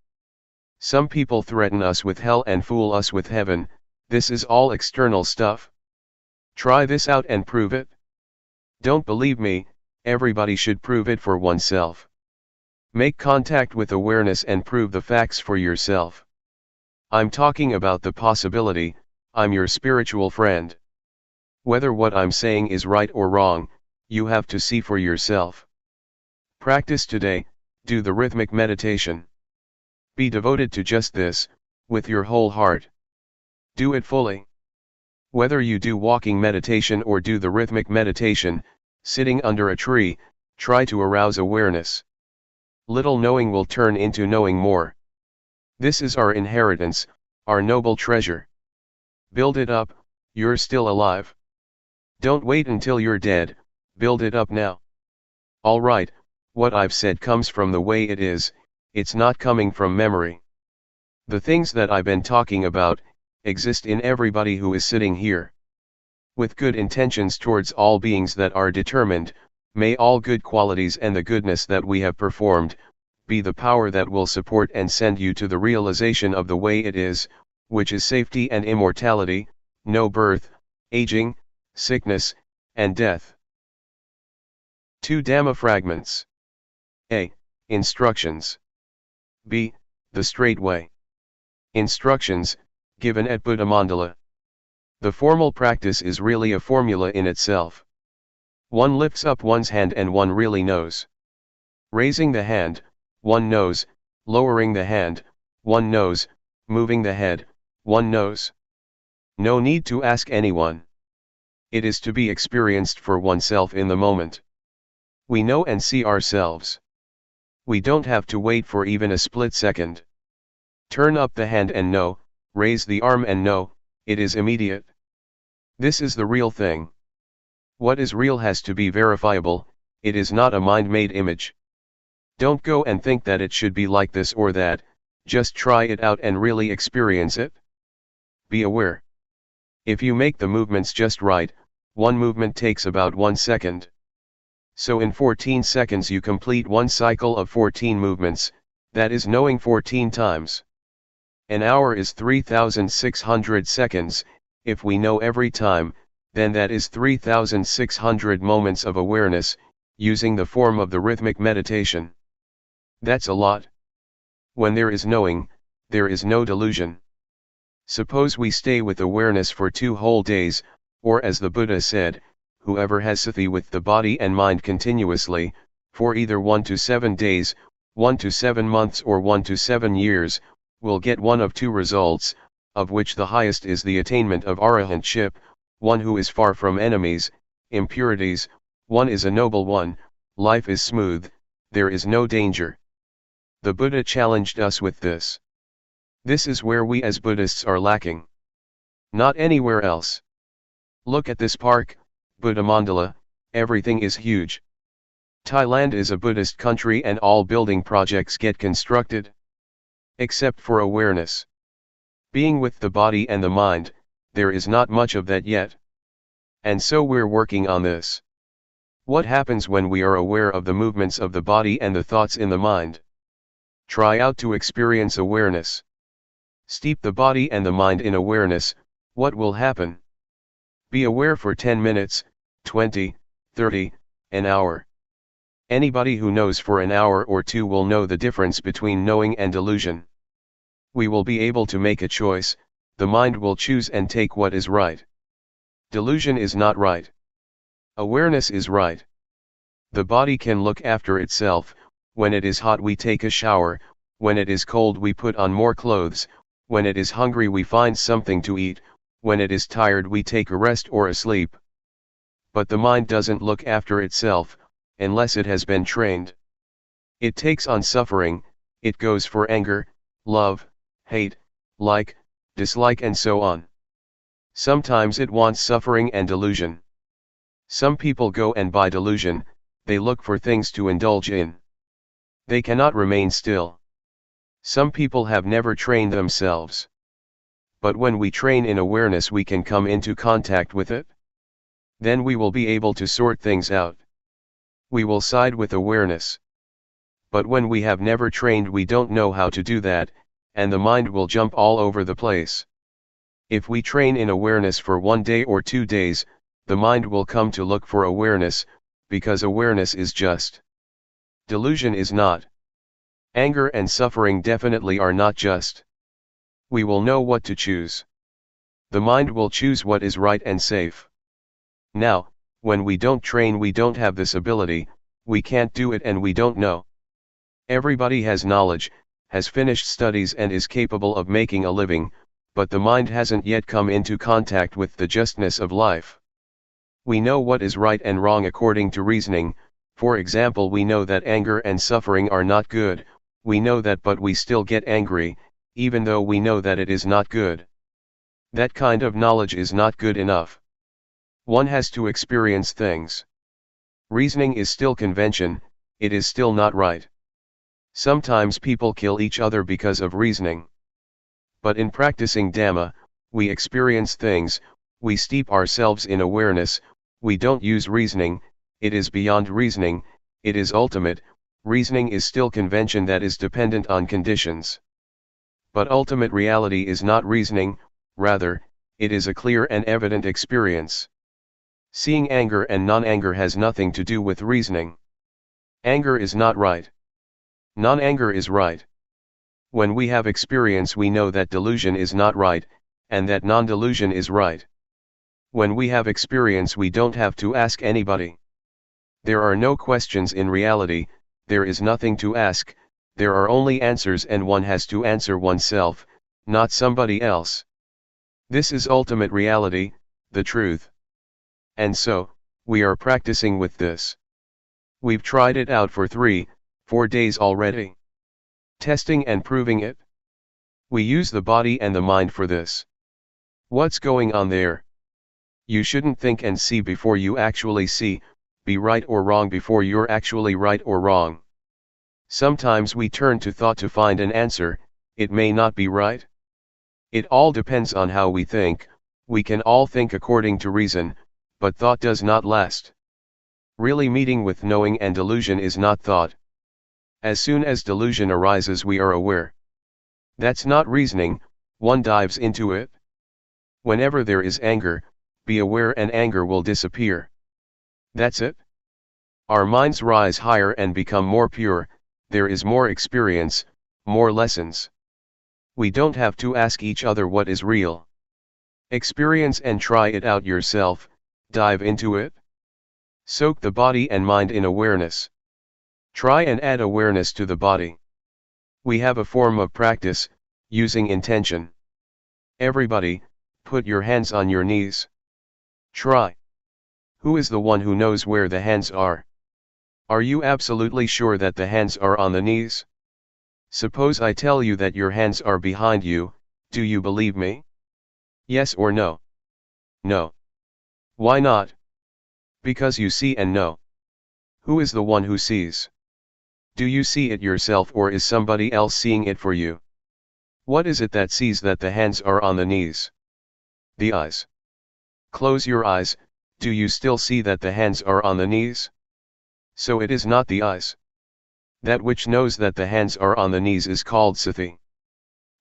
Some people threaten us with hell and fool us with heaven. This is all external stuff. Try this out and prove it. Don't believe me, everybody should prove it for oneself. Make contact with awareness and prove the facts for yourself. I'm talking about the possibility, I'm your spiritual friend. Whether what I'm saying is right or wrong, you have to see for yourself. Practice today, do the rhythmic meditation. Be devoted to just this, with your whole heart. Do it fully. Whether you do walking meditation or do the rhythmic meditation, sitting under a tree, try to arouse awareness. Little knowing will turn into knowing more. This is our inheritance, our noble treasure. Build it up, you're still alive. Don't wait until you're dead, build it up now. Alright, what I've said comes from the way it is, it's not coming from memory. The things that I've been talking about, exist in everybody who is sitting here. With good intentions towards all beings that are determined, may all good qualities and the goodness that we have performed, be the power that will support and send you to the realization of the way it is, which is safety and immortality, no birth, aging, sickness, and death. 2 Dhamma fragments. A. Instructions. B. The straight way. Instructions, given at Buddha Mandala. The formal practice is really a formula in itself. One lifts up one's hand and one really knows. Raising the hand, one knows, lowering the hand, one knows, moving the head, one knows. No need to ask anyone. It is to be experienced for oneself in the moment. We know and see ourselves. We don't have to wait for even a split second. Turn up the hand and know, raise the arm and know, it is immediate. This is the real thing. What is real has to be verifiable, it is not a mind-made image. Don't go and think that it should be like this or that, just try it out and really experience it. Be aware. If you make the movements just right, one movement takes about 1 second. So in 14 seconds you complete one cycle of 14 movements, that is knowing 14 times. An hour is 3,600 seconds, if we know every time, then that is 3,600 moments of awareness, using the form of the rhythmic meditation. That's a lot. When there is knowing, there is no delusion. Suppose we stay with awareness for 2 whole days, or as the Buddha said, whoever has sati with the body and mind continuously, for either 1 to 7 days, 1 to 7 months or 1 to 7 years, will get one of 2 results, of which the highest is the attainment of arahantship, one who is far from enemies, impurities, one is a noble one, life is smooth, there is no danger. The Buddha challenged us with this. This is where we as Buddhists are lacking. Not anywhere else. Look at this park, Buddha Mandala, everything is huge. Thailand is a Buddhist country and all building projects get constructed. Except for awareness. Being with the body and the mind, there is not much of that yet. And so we're working on this. What happens when we are aware of the movements of the body and the thoughts in the mind? Try out to experience awareness. Steep the body and the mind in awareness. What will happen? Be aware for 10 minutes, 20, 30, an hour. Anybody who knows for an hour or two will know the difference between knowing and delusion. We will be able to make a choice. The mind will choose and take what is right. Delusion is not right. Awareness is right. The body can look after itself. When it is hot we take a shower, when it is cold we put on more clothes, when it is hungry we find something to eat, when it is tired we take a rest or a sleep. But the mind doesn't look after itself, unless it has been trained. It takes on suffering, it goes for anger, love, hate, like, dislike and so on. Sometimes it wants suffering and delusion. Some people go and buy delusion, they look for things to indulge in. They cannot remain still. Some people have never trained themselves. But when we train in awareness we can come into contact with it. Then we will be able to sort things out. We will side with awareness. But when we have never trained we don't know how to do that, and the mind will jump all over the place. If we train in awareness for 1 day or 2 days, the mind will come to look for awareness, because awareness is just. Delusion is not. Anger and suffering definitely are not just. We will know what to choose. The mind will choose what is right and safe. Now, when we don't train we don't have this ability, we can't do it and we don't know. Everybody has knowledge, has finished studies and is capable of making a living, but the mind hasn't yet come into contact with the justness of life. We know what is right and wrong according to reasoning. For example, we know that anger and suffering are not good, we know that, but we still get angry, even though we know that it is not good. That kind of knowledge is not good enough. One has to experience things. Reasoning is still convention, it is still not right. Sometimes people kill each other because of reasoning. But in practicing Dhamma, we experience things, we steep ourselves in awareness, we don't use reasoning, it is beyond reasoning, it is ultimate. Reasoning is still convention that is dependent on conditions. But ultimate reality is not reasoning, rather, it is a clear and evident experience. Seeing anger and non-anger has nothing to do with reasoning. Anger is not right. Non-anger is right. When we have experience we know that delusion is not right, and that non-delusion is right. When we have experience we don't have to ask anybody. There are no questions in reality, there is nothing to ask, there are only answers and one has to answer oneself, not somebody else. This is ultimate reality, the truth. And so, we are practicing with this. We've tried it out for 3-4 days already. Testing and proving it. We use the body and the mind for this. What's going on there? You shouldn't think and see before you actually see, be right or wrong before you're actually right or wrong. Sometimes we turn to thought to find an answer, it may not be right. It all depends on how we think. We can all think according to reason, but thought does not last. Really meeting with knowing and delusion is not thought. As soon as delusion arises we are aware. That's not reasoning, one dives into it. Whenever there is anger, be aware and anger will disappear. That's it. Our minds rise higher and become more pure, there is more experience, more lessons. We don't have to ask each other what is real. Experience and try it out yourself, dive into it. Soak the body and mind in awareness. Try and add awareness to the body. We have a form of practice, using intention. Everybody, put your hands on your knees. Try. Who is the one who knows where the hands are? Are you absolutely sure that the hands are on the knees? Suppose I tell you that your hands are behind you, do you believe me? Yes or no? No. Why not? Because you see and know. Who is the one who sees? Do you see it yourself or is somebody else seeing it for you? What is it that sees that the hands are on the knees? The eyes. Close your eyes, do you still see that the hands are on the knees? So it is not the eyes. That which knows that the hands are on the knees is called sati.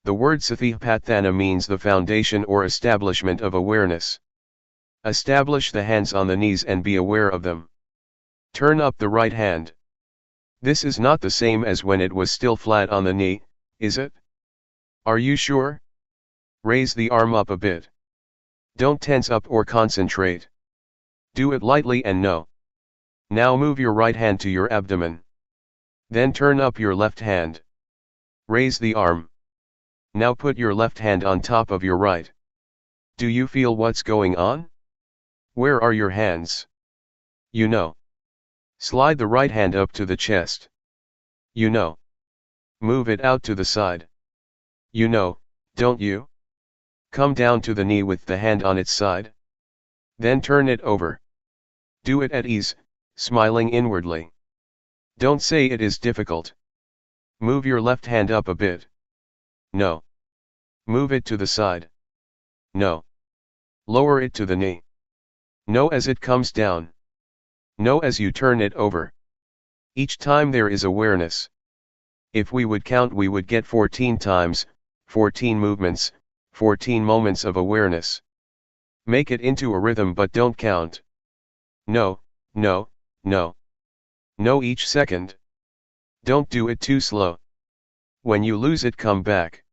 The word satipatthana means the foundation or establishment of awareness. Establish the hands on the knees and be aware of them. Turn up the right hand. This is not the same as when it was still flat on the knee, is it? Are you sure? Raise the arm up a bit. Don't tense up or concentrate. Do it lightly and no. Now move your right hand to your abdomen. Then turn up your left hand. Raise the arm. Now put your left hand on top of your right. Do you feel what's going on? Where are your hands? You know. Slide the right hand up to the chest. You know. Move it out to the side. You know, don't you? Come down to the knee with the hand on its side. Then turn it over. Do it at ease, smiling inwardly. Don't say it is difficult. Move your left hand up a bit. No. Move it to the side. No. Lower it to the knee. No as it comes down. No as you turn it over. Each time there is awareness. If we would count, we would get 14 times, 14 movements, 14 moments of awareness. Make it into a rhythm but don't count. No, no, no. No each second. Don't do it too slow. When you lose it, come back.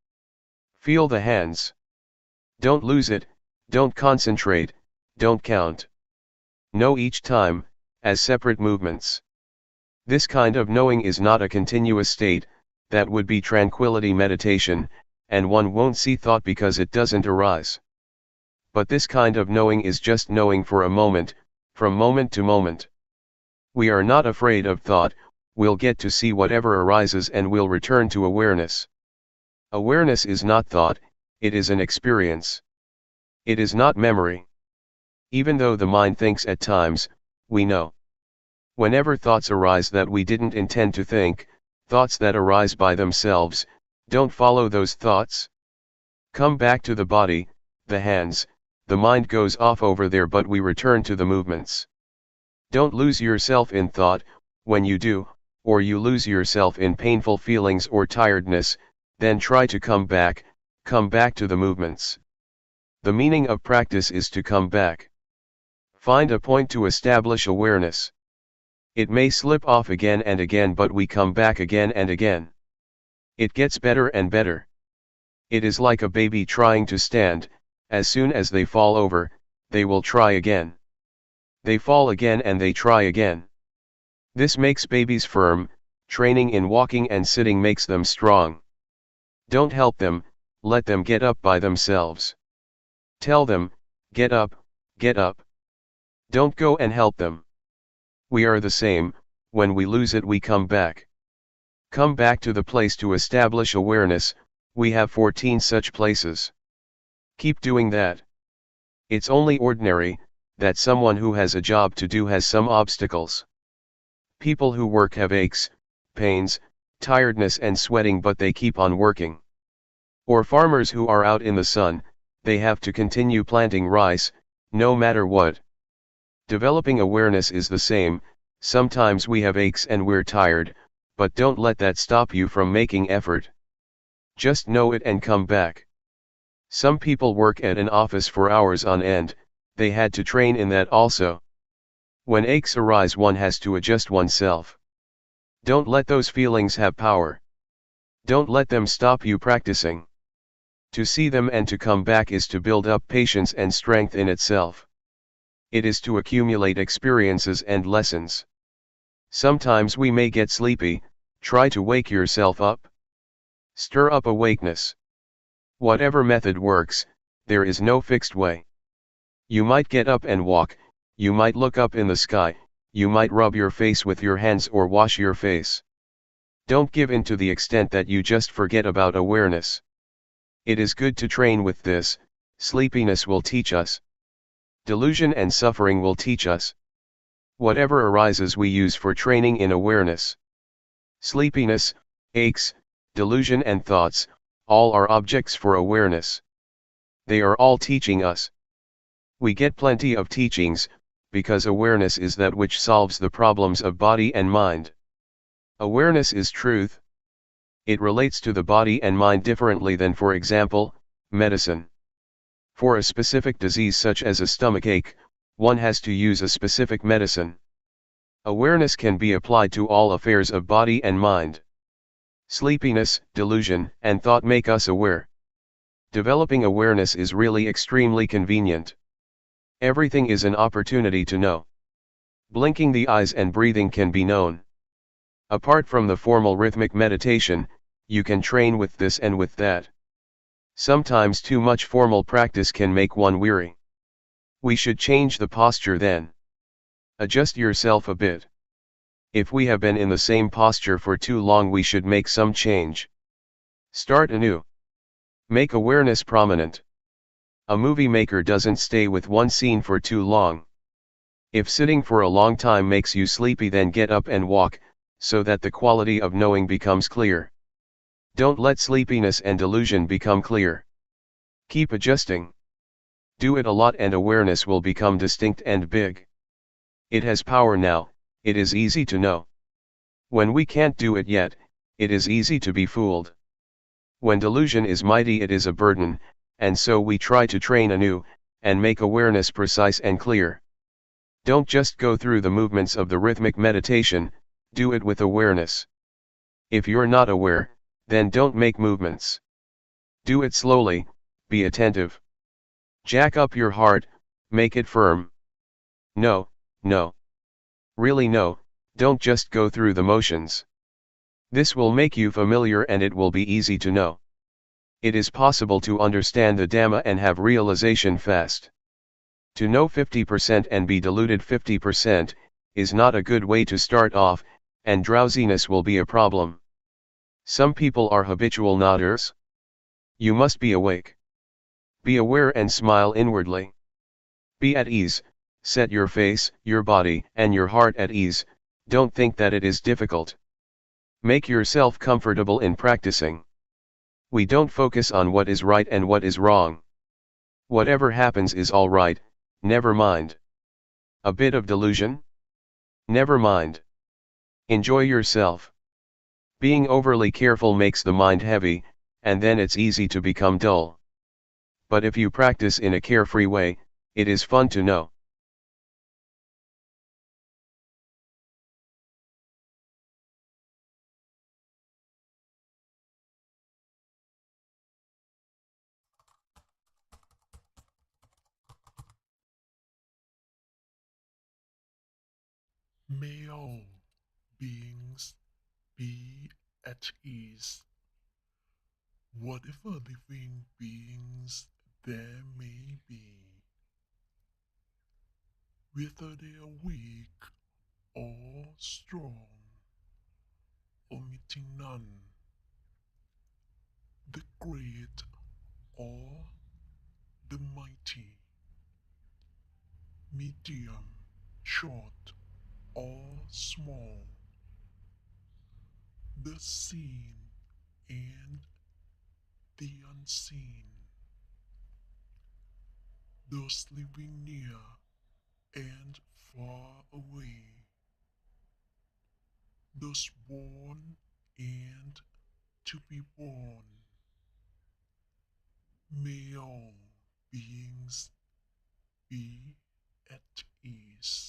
Feel the hands. Don't lose it, don't concentrate, don't count. Know each time, as separate movements. This kind of knowing is not a continuous state, that would be tranquility meditation, and one won't see thought because it doesn't arise. But this kind of knowing is just knowing for a moment, from moment to moment. We are not afraid of thought, we'll get to see whatever arises and we'll return to awareness. Awareness is not thought, it is an experience. It is not memory. Even though the mind thinks at times, we know. Whenever thoughts arise that we didn't intend to think, thoughts that arise by themselves, don't follow those thoughts. Come back to the body, the hands, the mind goes off over there but we return to the movements. Don't lose yourself in thought, when you do, or you lose yourself in painful feelings or tiredness, then try to come back to the movements. The meaning of practice is to come back. Find a point to establish awareness. It may slip off again and again but we come back again and again. It gets better and better. It is like a baby trying to stand, as soon as they fall over, they will try again. They fall again and they try again. This makes babies firm, training in walking and sitting makes them strong. Don't help them, let them get up by themselves. Tell them, get up, get up. Don't go and help them. We are the same, when we lose it we come back. Come back to the place to establish awareness, we have 14 such places. Keep doing that. It's only ordinary, that someone who has a job to do has some obstacles. People who work have aches, pains, tiredness and sweating but they keep on working. Or farmers who are out in the sun, they have to continue planting rice, no matter what. Developing awareness is the same, sometimes we have aches and we're tired, but don't let that stop you from making effort. Just know it and come back. Some people work at an office for hours on end, they had to train in that also. When aches arise one has to adjust oneself. Don't let those feelings have power. Don't let them stop you practicing. To see them and to come back is to build up patience and strength in itself. It is to accumulate experiences and lessons. Sometimes we may get sleepy, try to wake yourself up. Stir up awakeness. Whatever method works, there is no fixed way. You might get up and walk, you might look up in the sky, you might rub your face with your hands or wash your face. Don't give in to the extent that you just forget about awareness. It is good to train with this, sleepiness will teach us. Delusion and suffering will teach us. Whatever arises we use for training in awareness. Sleepiness, aches, delusion and thoughts, all are objects for awareness. They are all teaching us. We get plenty of teachings, because awareness is that which solves the problems of body and mind. Awareness is truth. It relates to the body and mind differently than, for example, medicine. For a specific disease such as a stomachache, one has to use a specific medicine. Awareness can be applied to all affairs of body and mind. Sleepiness, delusion, and thought make us aware. Developing awareness is really extremely convenient. Everything is an opportunity to know. Blinking the eyes and breathing can be known. Apart from the formal rhythmic meditation, you can train with this and with that. Sometimes too much formal practice can make one weary. We should change the posture then. Adjust yourself a bit. If we have been in the same posture for too long, we should make some change. Start anew. Make awareness prominent. A movie maker doesn't stay with one scene for too long. If sitting for a long time makes you sleepy, then get up and walk, so that the quality of knowing becomes clear. Don't let sleepiness and delusion become clear. Keep adjusting. Do it a lot and awareness will become distinct and big. It has power now, it is easy to know. When we can't do it yet, it is easy to be fooled. When delusion is mighty, it is a burden, and so we try to train anew, and make awareness precise and clear. Don't just go through the movements of the rhythmic meditation, do it with awareness. If you're not aware, then don't make movements. Do it slowly, be attentive. Jack up your heart, make it firm. No, no. Really no, don't just go through the motions. This will make you familiar and it will be easy to know. It is possible to understand the Dhamma and have realization fast. To know 50% and be deluded 50%, is not a good way to start off, and drowsiness will be a problem. Some people are habitual nodders. You must be awake. Be aware and smile inwardly. Be at ease, set your face, your body, and your heart at ease, don't think that it is difficult. Make yourself comfortable in practicing. We don't focus on what is right and what is wrong. Whatever happens is all right, never mind. A bit of delusion? Never mind. Enjoy yourself. Being overly careful makes the mind heavy, and then it's easy to become dull. But if you practice in a carefree way, it is fun to know. May all beings be at ease. Whatever living beings there may be, whether they are weak or strong, omitting none, the great or the mighty, medium, short or small, the seen and the unseen, those living near and far away, those born and to be born. May all beings be at ease.